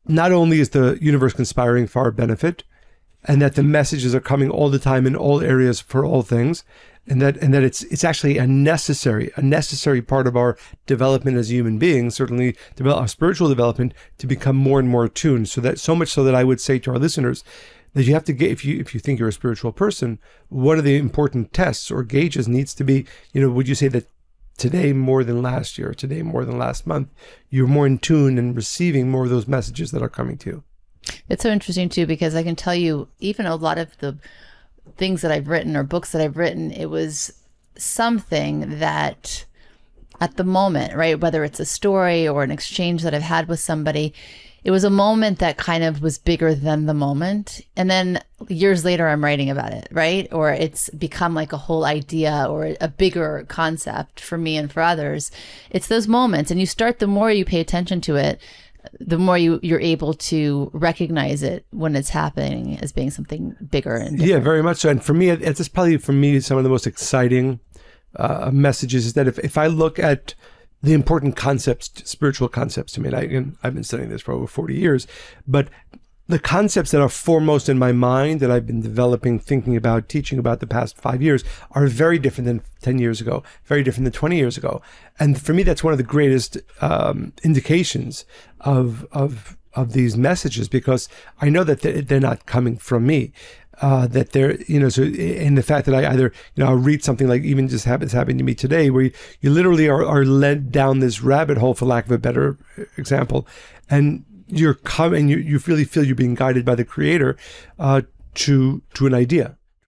not only is the universe conspiring for our benefit, and that the messages are coming all the time in all areas for all things, and that it's actually a necessary part of our development as human beings, certainly develop our spiritual development, to become more and more attuned. So much so that I would say to our listeners that you have to get, if you think you're a spiritual person, one of the important tests or gauges needs to be, would you say that today more than last year, today more than last month, you're more in tune and receiving more of those messages that are coming to you? It's so interesting too, because I can tell you, even a lot of the things that I've written or books that I've written, it was something that at the moment, right, whether it's a story or an exchange that I've had with somebody, it was a moment that kind of was bigger than the moment. And then years later, I'm writing about it, right? Or it's become like a whole idea or a bigger concept for me and for others. It's those moments. And you start, the more you pay attention to it, the more you're able to recognize it when it's happening as being something bigger and different. Yeah, very much so. And for me, it's probably, for me, some of the most exciting messages is that if I look at the important concepts, spiritual concepts to me, and I've been studying this for over 40 years, but the concepts that are foremost in my mind that I've been developing, thinking about, teaching about the past 5 years are very different than 10 years ago, very different than 20 years ago. And for me, that's one of the greatest indications of these messages, because I know that they're not coming from me. That they're, so in the fact that I either, I'll read something like, even just it's happening to me today, where you literally are led down this rabbit hole, for lack of a better example, and you're coming, you really feel you're being guided by the Creator to an idea.